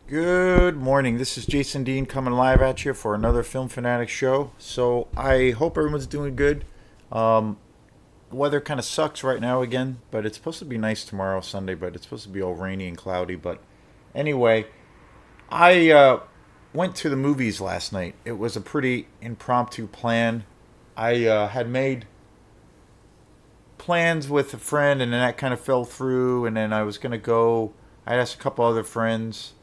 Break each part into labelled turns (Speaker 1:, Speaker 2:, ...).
Speaker 1: Good morning. This is Jason Dean coming live at you for another Film Fanatic show. So I hope everyone's doing good. The weather kind of sucks right now again, but it's supposed to be nice tomorrow, Sunday, but it's supposed to be all rainy and cloudy. But anyway, I went to the movies last night. It was a pretty impromptu plan. I had made plans with a friend, and then that kind of fell through. And then I was going to go, I asked a couple other friends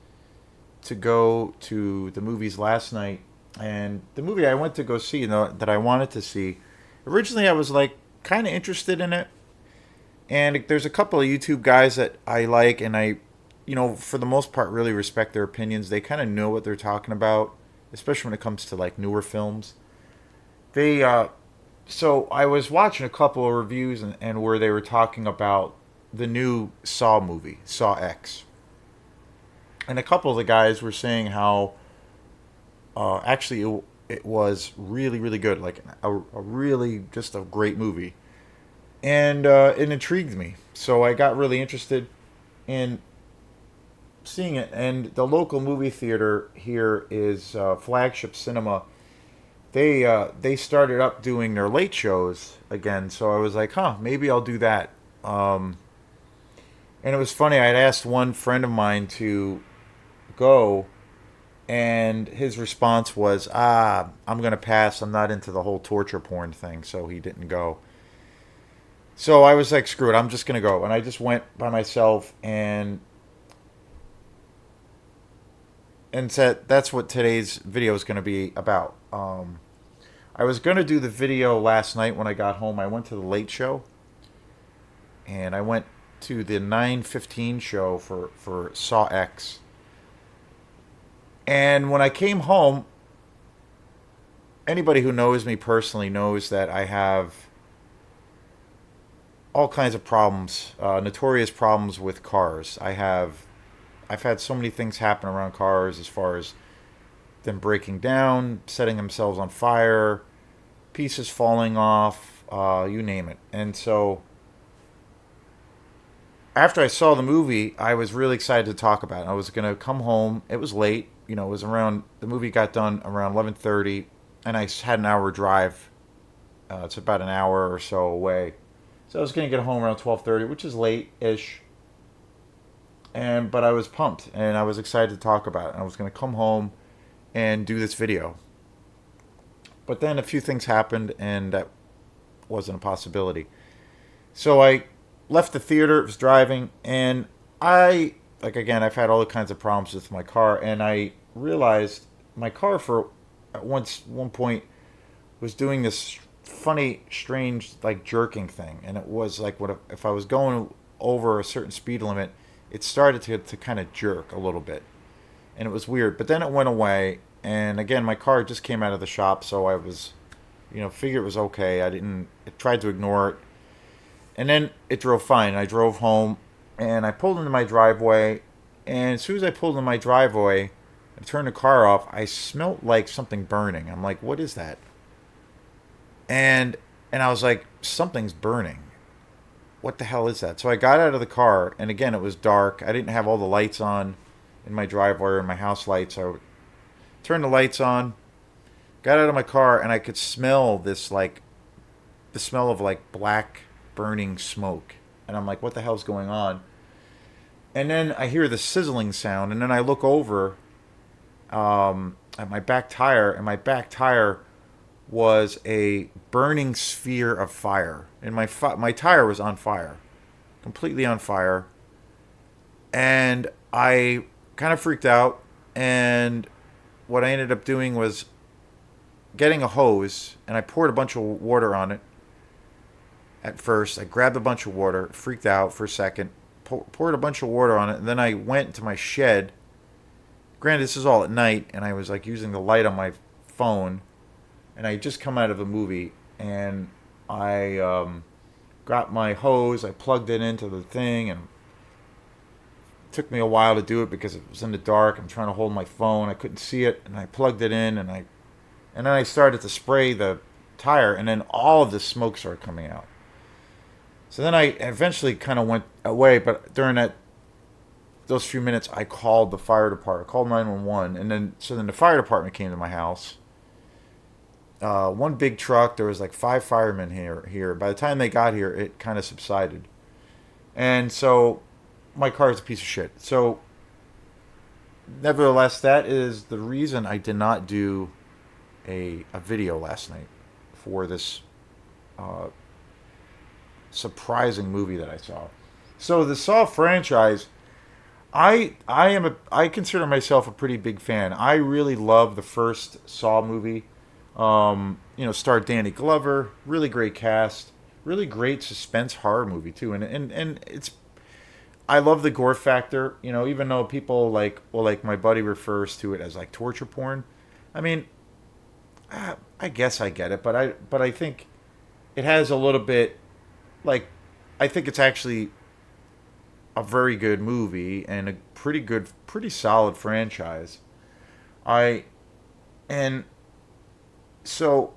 Speaker 1: to go to the movies last night, and the movie I went to go see, that I wanted to see. Originally, I was like kind of interested in it, and there's a couple of YouTube guys that I like, and for the most part, really respect their opinions. They kind of know what they're talking about, especially when it comes to like newer films. They So I was watching a couple of reviews and where they were talking about the new Saw movie, Saw X, and a couple of the guys were saying how actually it was really really good, like a really just a great movie, and it intrigued me. So I got really interested in seeing it. And the local movie theater here is Flagship Cinema. They started up doing their late shows again, so I was like, huh, maybe I'll do that. Um, and it was funny. I'd asked one friend of mine to go, and his response was, I'm going to pass. I'm not into the whole torture porn thing. So he didn't go. So I was like, screw it. I'm just going to go. And I just went by myself and said, that's what today's video is going to be about. I was going to do the video last night when I got home. I went to the late show, and I went to the 9:15 show for Saw X. And when I came home, anybody who knows me personally knows that I have all kinds of problems, notorious problems with cars. I've had so many things happen around cars, as far as them breaking down, setting themselves on fire, pieces falling off, you name it. And so after I saw the movie, I was really excited to talk about it. I was gonna come home. It was late. It was around, the movie got done around 11:30, and I had an hour drive. It's about an hour or so away. So I was gonna get home around 12:30, which is late ish. But I was pumped, and I was excited to talk about it. I was gonna come home and do this video. But then a few things happened, and that wasn't a possibility. So I left the theater, was driving, and again, I've had all kinds of problems with my car, and I realized my car for at one point was doing this funny, strange, like jerking thing. And it was like, what if I was going over a certain speed limit, it started to kind of jerk a little bit. And it was weird. But then it went away, and again, my car just came out of the shop, so I was, figured it was okay. I tried to ignore it. And then it drove fine. I drove home, and I pulled into my driveway. And as soon as I pulled into my driveway and turned the car off, I smelled like something burning. I'm like, what is that? And and I was like, something's burning. What the hell is that? So I got out of the car, and again, it was dark. I didn't have all the lights on in my driveway or my house lights. So I turned the lights on, got out of my car, and I could smell this, like, the smell of like black burning smoke. And I'm like, what the hell's going on? And then I hear the sizzling sound, and then I look over at my back tire, and my back tire was a burning sphere of fire, and my tire was on fire, completely on fire. And I kind of freaked out, and what I ended up doing was getting a hose, and I poured a bunch of water on it. At first, I grabbed a bunch of water, freaked out for a second, poured a bunch of water on it, and then I went to my shed. Granted, this is all at night, and I was like using the light on my phone, and I had just come out of a movie, and I got my hose, I plugged it into the thing, and it took me a while to do it because it was in the dark. I'm trying to hold my phone, I couldn't see it, and I plugged it in, and then I started to spray the tire, and then all of the smoke started coming out. So then I eventually kind of went away, but during those few minutes, I called the fire department, called 911, and then the fire department came to my house. One big truck. There was like five firemen here. Here. By the time they got here, it kind of subsided, and so my car is a piece of shit. So, nevertheless, that is the reason I did not do a video last night for this uh, surprising movie that I saw. So the Saw franchise, I consider myself a pretty big fan. I really love the first Saw movie. Starred Danny Glover, really great cast, really great suspense horror movie too, and it's I love the gore factor. Even though people like my buddy refers to it as like torture porn. I mean, I guess I get it, but I think it has a little bit like I think it's actually a very good movie and a pretty solid franchise. I and so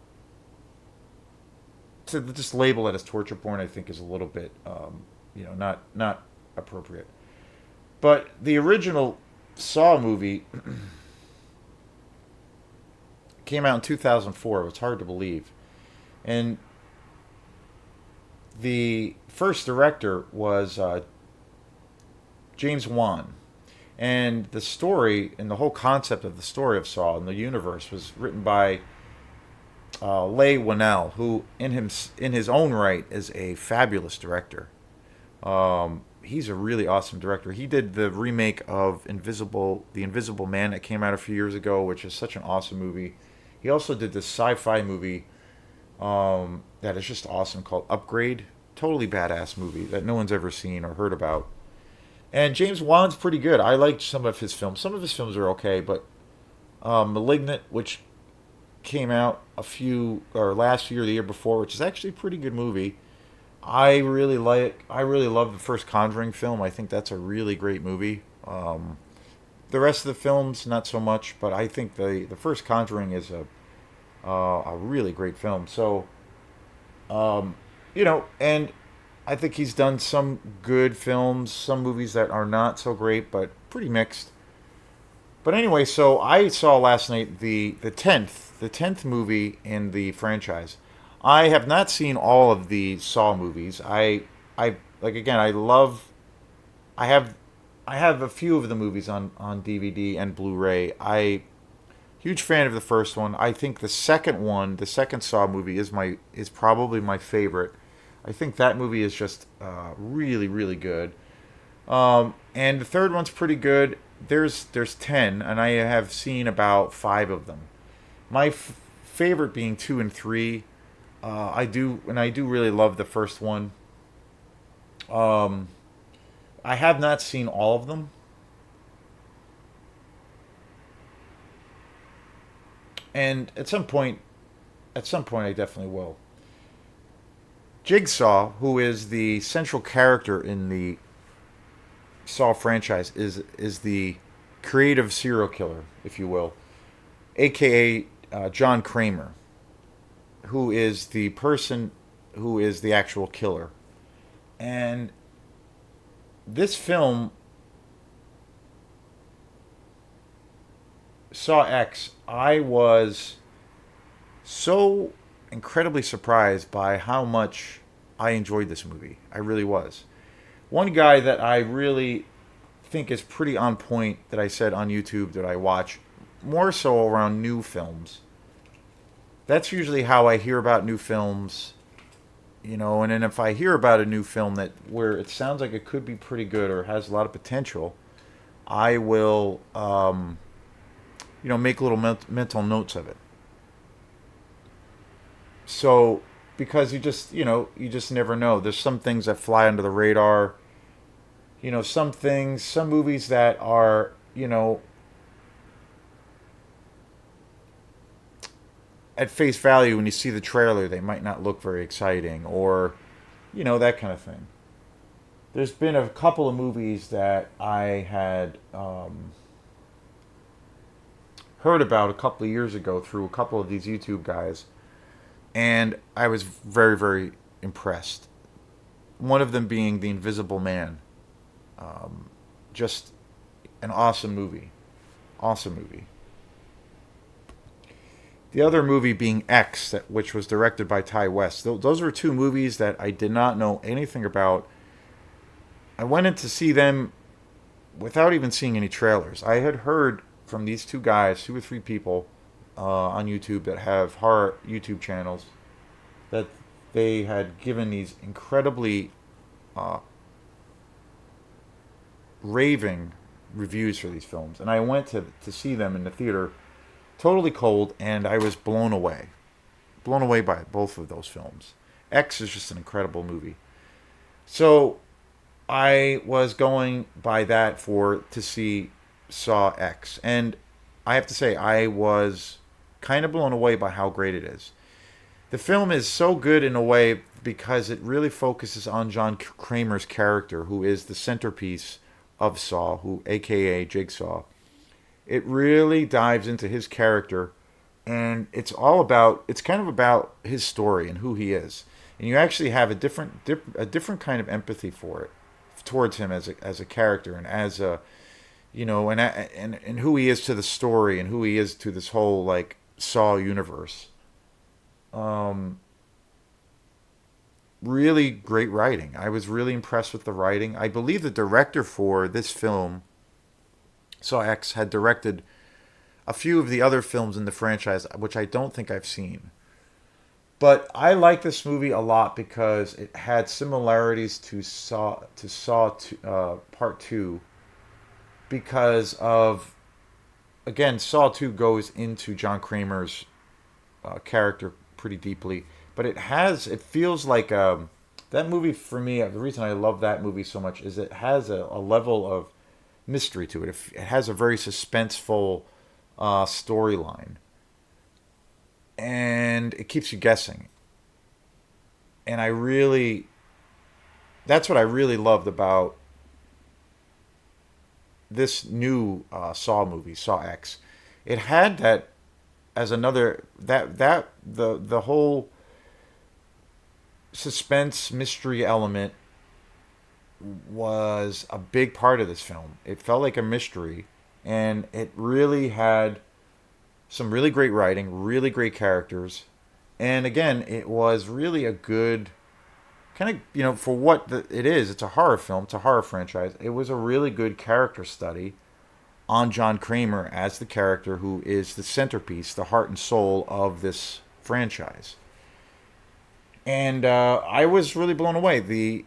Speaker 1: to just label it as torture porn, I think is a little bit, not appropriate. But the original Saw movie came out in 2004. It's hard to believe, and the first director was James Wan. And the story and the whole concept of the story of Saw and the universe was written by Leigh Whannell, who in his own right is a fabulous director. He's a really awesome director. He did the remake of The Invisible Man that came out a few years ago, which is such an awesome movie. He also did this sci-fi movie that is just awesome called Upgrade. Totally badass movie that no one's ever seen or heard about. And James Wan's pretty good. I liked some of his films. Some of his films are okay, but Malignant, which came out last year or the year before, which is actually a pretty good movie. I really like. I really love the first Conjuring film. I think that's a really great movie. The rest of the films, not so much, but I think the first Conjuring is a really great film. So, and I think he's done some good films, some movies that are not so great, but pretty mixed. But anyway, so I saw last night the tenth movie in the franchise. I have not seen all of the Saw movies. I like again. I have I have a few of the movies on DVD and Blu-ray. Huge fan of the first one. I think the second one, the second Saw movie, is probably my favorite. I think that movie is just really really good. And the third one's pretty good. There's 10, and I have seen about five of them. My favorite being two and three. I do really love the first one. Um, I have not seen all of them, and at some point, I definitely will. Jigsaw, who is the central character in the Saw franchise, is the creative serial killer, if you will, aka John Kramer, who is the person who is the actual killer. And this film, Saw X, I was so incredibly surprised by how much I enjoyed this movie. I really was. One guy that I really think is pretty on point that I said on YouTube that I watch more so around new films. That's usually how I hear about new films, and then if I hear about a new film that where it sounds like it could be pretty good or has a lot of potential, I will make little mental notes of it. So because you just never know. There's some things that fly under the radar. Some movies that are, at face value, when you see the trailer, they might not look very exciting, or, that kind of thing. There's been a couple of movies that I had heard about a couple of years ago through a couple of these YouTube guys, and I was very, very impressed. One of them being The Invisible Man. Just an awesome movie. Awesome movie. The other movie being X, which was directed by Ty West. Those were two movies that I did not know anything about. I went in to see them without even seeing any trailers. I had heard from these two guys, two or three people on YouTube that have horror YouTube channels, that they had given these incredibly uh, raving reviews for these films. And I went to see them in the theater totally cold, and I was blown away. Blown away by both of those films. X is just an incredible movie. So I was going by that for to see Saw X, and I have to say I was kind of blown away by how great it is. The film is so good in a way because it really focuses on John Kramer's character, who is the centerpiece of Saw, who AKA Jigsaw. It really dives into his character, and it's kind of about his story and who he is, and you actually have a different kind of empathy for it towards him as a character, and as a, and who he is to the story, and who he is to this whole like Saw universe. Um, Really great writing. I was really impressed with the writing. I believe the director for this film, Saw X, had directed a few of the other films in the franchise, which I don't think I've seen. But I like this movie a lot because it had similarities to Saw 2, Part Two, because of, again, Saw 2 goes into John Kramer's character pretty deeply, but it feels like that movie for me. The reason I love that movie so much is it has a level of mystery to it. It has a very suspenseful storyline, and it keeps you guessing. And that's what I really loved about this new Saw movie, Saw X. It had that as another that the whole suspense mystery element was a big part of this film. It felt like a mystery, and it really had some really great writing, really great characters, and again, it was really a good kind of, for what it is. It's a horror film. It's a horror franchise. It was a really good character study on John Kramer as the character who is the centerpiece, the heart and soul of this franchise. And I was really blown away. The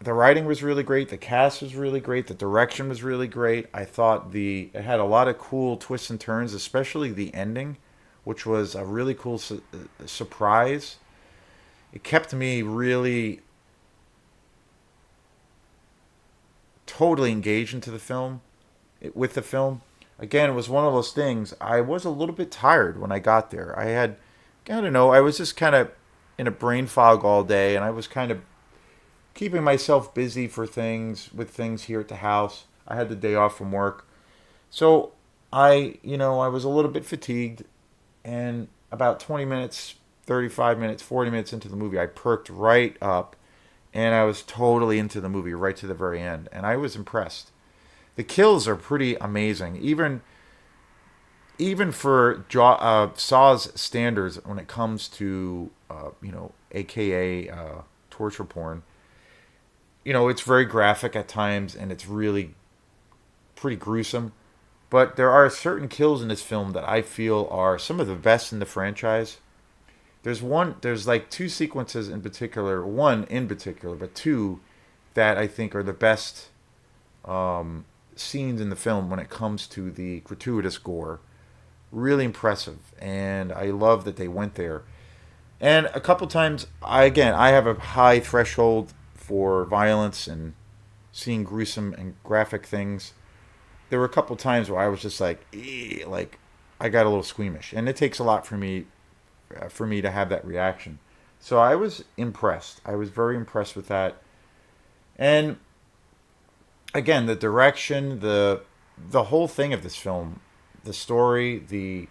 Speaker 1: writing was really great. The cast was really great. The direction was really great. I thought it had a lot of cool twists and turns, especially the ending, which was a really cool surprise. It kept me really totally engaged into the film. With the film, again, it was one of those things. I was a little bit tired when I got there. I don't know, I was just kind of in a brain fog all day, and I was kind of keeping myself busy with things here at the house. I had the day off from work. So I was a little bit fatigued, and about 20 minutes, 35 minutes, 40 minutes into the movie, I perked right up, and I was totally into the movie right to the very end, and I was impressed. The kills are pretty amazing, even for Saw's standards when it comes to AKA torture porn. It's very graphic at times, and it's really pretty gruesome. But there are certain kills in this film that I feel are some of the best in the franchise. There's like two sequences in particular, one in particular, but two that I think are the best scenes in the film when it comes to the gratuitous gore. Really impressive, and I love that they went there. And a couple times, I have a high threshold for violence and seeing gruesome and graphic things. There were a couple times where I was just like, like I got a little squeamish, and it takes a lot for me to have that reaction. So I was impressed. I was very impressed with that. And again, the direction, the whole thing of this film, the story, the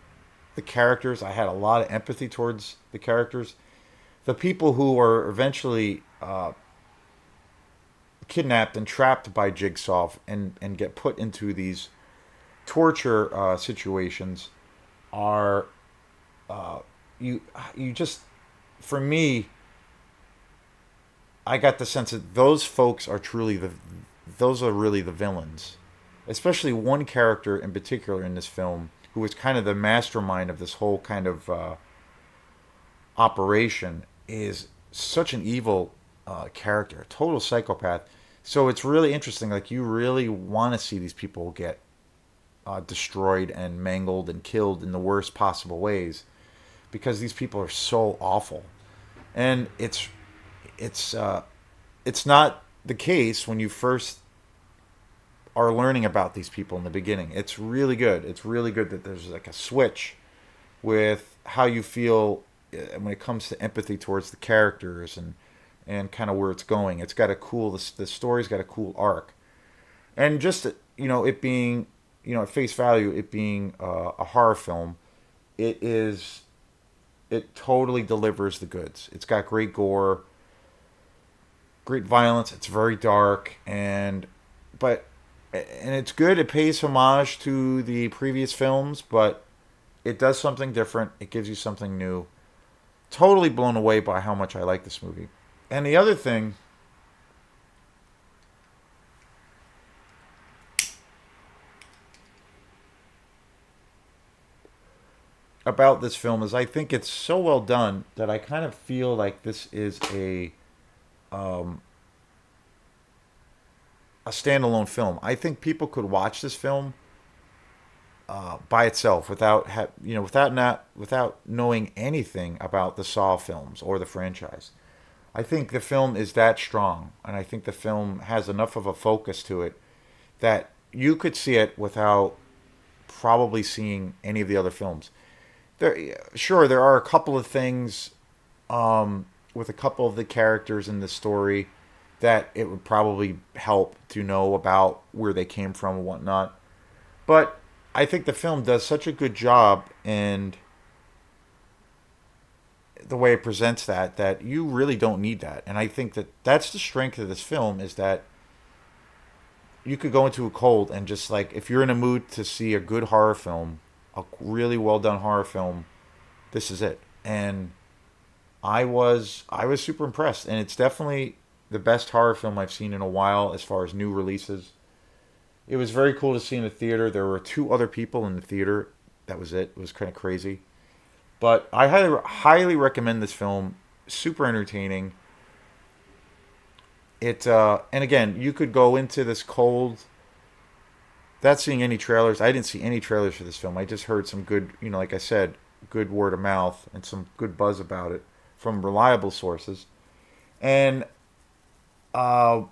Speaker 1: characters. I had a lot of empathy towards the characters. The people who are eventually kidnapped and trapped by Jigsaw and get put into these torture situations are you you just for me I got the sense that those folks are truly the those are really the villains, especially one character in particular in this film who was kind of the mastermind of this whole kind of operation is such an evil character, a total psychopath. So it's really interesting. Like you really want to see these people get destroyed and mangled and killed in the worst possible ways because these people are so awful. And it's it's not the case when you first are learning about these people in the beginning. It's really good. It's really good that there's like a switch with how you feel when it comes to empathy towards the characters and kind of where it's going. It's got a cool the story's got a cool arc, and just it being at face value it being a horror film, it is it totally delivers the goods. It's got great gore, great violence. It's very dark but and it's good. It pays homage to the previous films, but it does something different. It gives you something new. Totally blown away by how much I like this movie. And the other thing about this film is I think it's so well done that I kind of feel like this is um, a standalone film. I think people could watch this film by itself without knowing anything about the Saw films or the franchise. I think the film is that strong, and I think the film has enough of a focus to it that you could see it without probably seeing any of the other films. Sure, there are a couple of things with a couple of the characters in the story that it would probably help to know about where they came from and whatnot. But I think the film does such a good job in the way it presents that you really don't need that. And I think that that's the strength of this film is that you could go into a cold and just like if you're in a mood to see a good horror film, a really well done horror film, this is it. And I was super impressed, and it's definitely the best horror film I've seen in a while as far as new releases. It was very cool to see in the theater. There were two other people in the theater. That was it. It was kind of crazy. But I highly recommend this film. Super entertaining. And again, you could go into this cold without seeing any trailers. I didn't see any trailers for this film. I just heard some good, like I said, good word of mouth and some good buzz about it from reliable sources. And uh,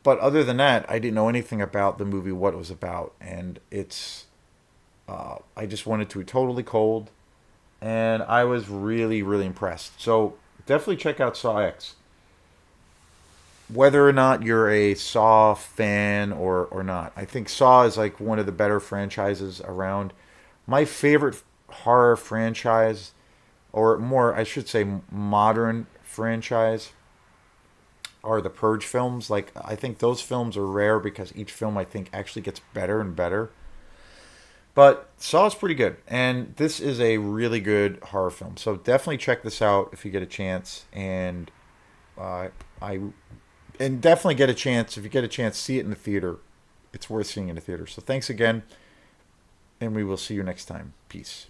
Speaker 1: but other than that, I didn't know anything about the movie, what it was about, and I just went into it totally cold, and I was really really impressed. So definitely check out Saw X. Whether or not you're a Saw fan or not, I think Saw is like one of the better franchises around. My favorite horror franchise, or more, I should say, modern franchise, are the Purge films. Like I think those films are rare because each film I think actually gets better and better. But Saw is pretty good, and this is a really good horror film. So definitely check this out if you get a chance, and I and definitely get a chance if you get a chance see it in the theater. It's worth seeing in the theater. So thanks again, and we will see you next time. Peace.